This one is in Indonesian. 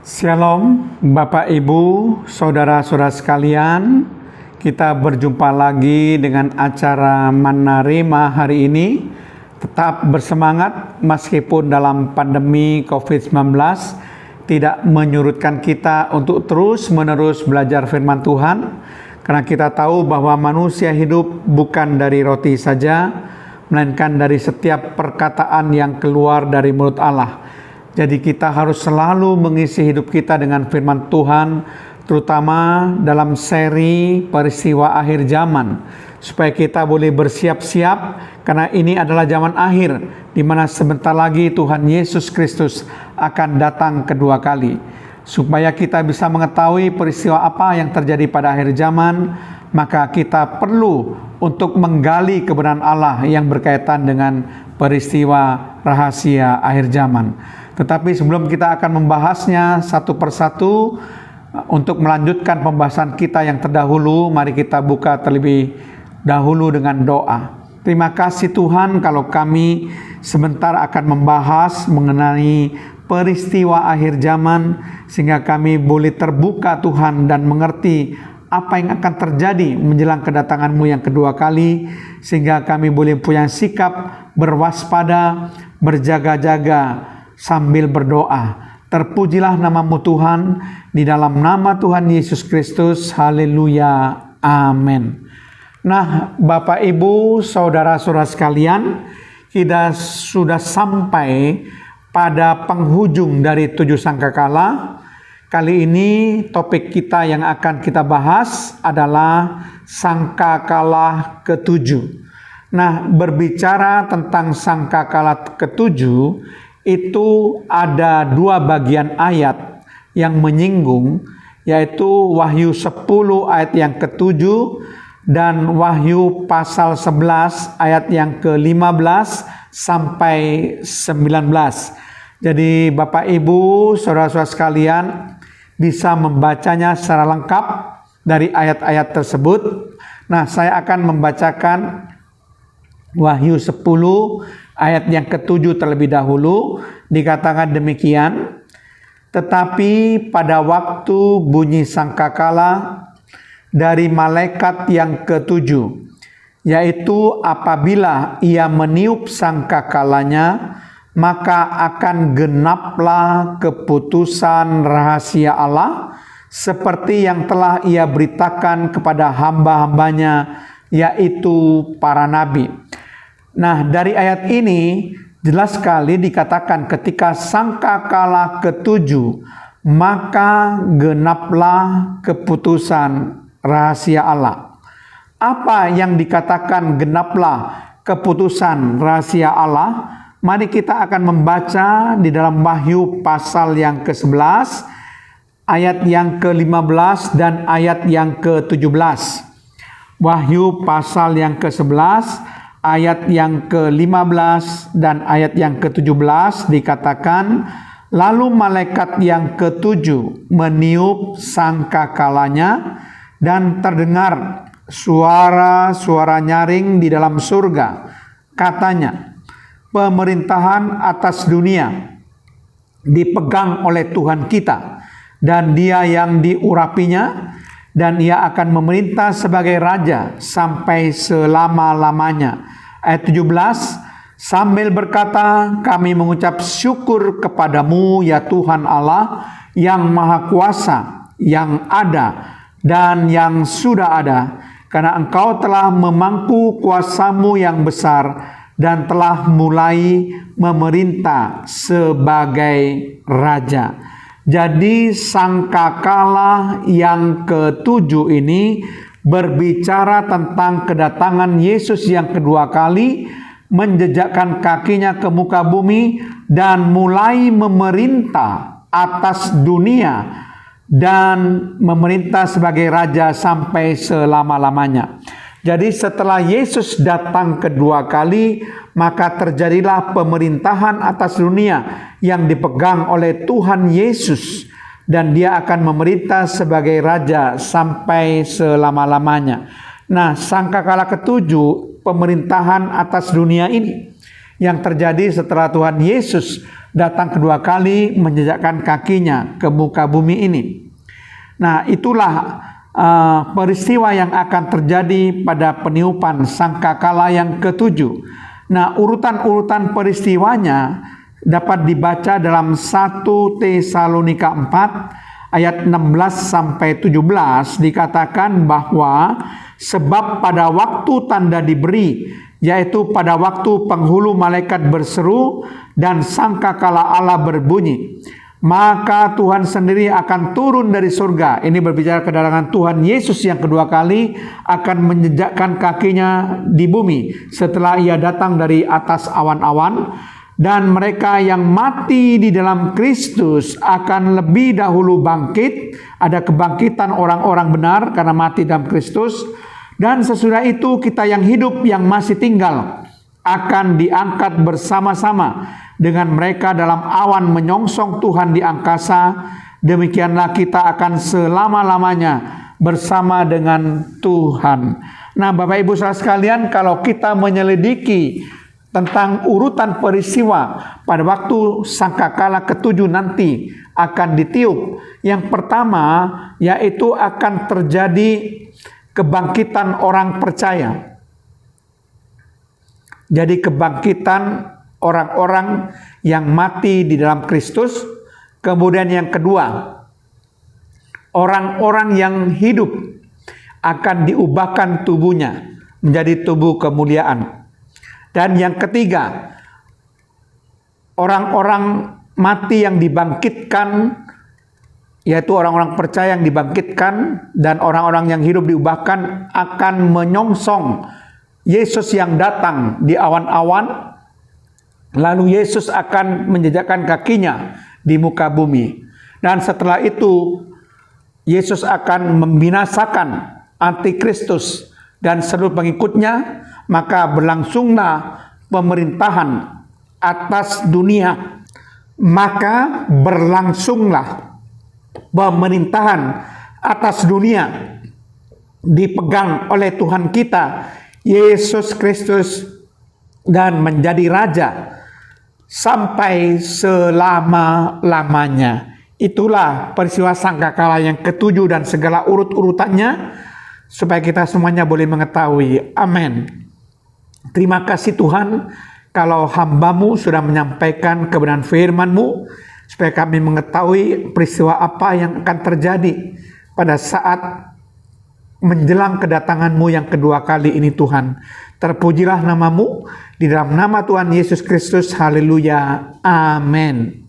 Shalom Bapak Ibu, Saudara-saudara sekalian. Kita berjumpa lagi dengan acara Manna Rema hari ini. Tetap bersemangat meskipun dalam pandemi COVID-19 tidak menyurutkan kita untuk terus-menerus belajar firman Tuhan. Karena kita tahu bahwa manusia hidup bukan dari roti saja, melainkan dari setiap perkataan yang keluar dari mulut Allah. Jadi kita harus selalu mengisi hidup kita dengan firman Tuhan, terutama dalam seri peristiwa akhir zaman, supaya kita boleh bersiap-siap, karena ini adalah zaman akhir, di mana sebentar lagi Tuhan Yesus Kristus akan datang kedua kali. Supaya kita bisa mengetahui peristiwa apa yang terjadi pada akhir zaman, maka kita perlu untuk menggali kebenaran Allah yang berkaitan dengan peristiwa rahasia akhir zaman. Tetapi sebelum kita akan membahasnya satu persatu, untuk melanjutkan pembahasan kita yang terdahulu, mari kita buka terlebih dahulu dengan doa. Terima kasih Tuhan kalau kami sebentar akan membahas mengenai peristiwa akhir zaman, sehingga kami boleh terbuka Tuhan dan mengerti apa yang akan terjadi menjelang kedatangan-Mu yang kedua kali, sehingga kami boleh punya sikap berwaspada, berjaga-jaga, sambil berdoa. Terpujilah nama-Mu Tuhan, di dalam nama Tuhan Yesus Kristus. Haleluya. Amin. Nah, Bapak Ibu, Saudara-saudara sekalian, kita sudah sampai pada penghujung dari 7 sangkakala. Kali ini topik kita yang akan kita bahas adalah sangkakala ke-7. Nah, berbicara tentang sangkakala ke-7, itu ada 2 bagian ayat yang menyinggung, yaitu Wahyu 10 ayat yang ke-7 dan Wahyu pasal 11 ayat yang ke-15 sampai 19. Jadi Bapak Ibu, Saudara-saudara sekalian bisa membacanya secara lengkap dari ayat-ayat tersebut. Nah, saya akan membacakan Wahyu 10 ayat yang ke-7 terlebih dahulu. Dikatakan demikian, tetapi pada waktu bunyi sangkakala dari malaikat yang ke-7, yaitu apabila ia meniup sangkakalanya, maka akan genaplah keputusan rahasia Allah, seperti yang telah ia beritakan kepada hamba-hambanya, yaitu para nabi. Nah, dari ayat ini jelas sekali dikatakan ketika sangkakala ke-7, maka genaplah keputusan rahasia Allah. Apa yang dikatakan genaplah keputusan rahasia Allah? Mari kita akan membaca di dalam Wahyu pasal yang ke-11, ayat yang ke-15 dan ayat yang ke-17. Wahyu pasal yang ke-11, ayat yang ke-15 dan ayat yang ke-17 dikatakan, lalu malaikat yang ke-7 meniup sangkakalanya, dan terdengar suara-suara nyaring di dalam surga. Katanya, pemerintahan atas dunia dipegang oleh Tuhan kita, dan Dia yang diurapinya, dan ia akan memerintah sebagai raja sampai selama-lamanya. Ayat 17, sambil berkata, kami mengucap syukur kepadamu ya Tuhan Allah yang maha kuasa, yang ada dan yang sudah ada, karena Engkau telah memangku kuasa-Mu yang besar dan telah mulai memerintah sebagai raja. Jadi sangkakala yang ke-7 ini berbicara tentang kedatangan Yesus yang kedua kali, menjejakkan kakinya ke muka bumi dan mulai memerintah atas dunia dan memerintah sebagai raja sampai selama-lamanya. Jadi setelah Yesus datang kedua kali, maka terjadilah pemerintahan atas dunia yang dipegang oleh Tuhan Yesus, dan Dia akan memerintah sebagai raja sampai selama-lamanya. Nah, sangkakala ke-7 pemerintahan atas dunia ini yang terjadi setelah Tuhan Yesus datang kedua kali menjejakkan kakinya ke muka bumi ini. Nah, itulah peristiwa yang akan terjadi pada peniupan sangkakala yang ketujuh. Nah, urutan-urutan peristiwanya dapat dibaca dalam 1 Tesalonika 4 ayat 16 sampai 17, dikatakan bahwa sebab pada waktu tanda diberi, yaitu pada waktu penghulu malaikat berseru dan sangkakala Allah berbunyi, maka Tuhan sendiri akan turun dari surga. Ini berbicara kedatangan Tuhan Yesus yang kedua kali akan menjejakkan kakinya di bumi setelah ia datang dari atas awan-awan. Dan mereka yang mati di dalam Kristus akan lebih dahulu bangkit. Ada kebangkitan orang-orang benar karena mati dalam Kristus. Dan sesudah itu kita yang hidup yang masih tinggal akan diangkat bersama-sama dengan mereka dalam awan menyongsong Tuhan di angkasa. Demikianlah kita akan selama-lamanya bersama dengan Tuhan. Nah, Bapak Ibu saudara sekalian, kalau kita menyelidiki tentang urutan peristiwa pada waktu sangkakala ketujuh nanti akan ditiup, yang pertama yaitu akan terjadi kebangkitan orang percaya. Jadi kebangkitan orang-orang yang mati di dalam Kristus. Kemudian yang kedua, orang-orang yang hidup akan diubahkan tubuhnya menjadi tubuh kemuliaan. Dan yang ketiga, orang-orang mati yang dibangkitkan, yaitu orang-orang percaya yang dibangkitkan, dan orang-orang yang hidup diubahkan akan menyongsong Yesus yang datang di awan-awan. Lalu Yesus akan menjejakkan kakinya di muka bumi. Dan setelah itu Yesus akan membinasakan antikristus dan seluruh pengikutnya. Maka berlangsunglah pemerintahan atas dunia. Maka berlangsunglah pemerintahan atas dunia dipegang oleh Tuhan kita Yesus Kristus dan menjadi raja sampai selama-lamanya. Itulah peristiwa sangkakala yang ketujuh dan segala urut-urutannya, supaya kita semuanya boleh mengetahui. Amin. Terima kasih Tuhan, kalau hamba-Mu sudah menyampaikan kebenaran firman-Mu, supaya kami mengetahui peristiwa apa yang akan terjadi pada saat menjelang kedatangan-Mu yang kedua kali ini Tuhan. Terpujilah nama-Mu, di dalam nama Tuhan Yesus Kristus. Haleluya. Amin.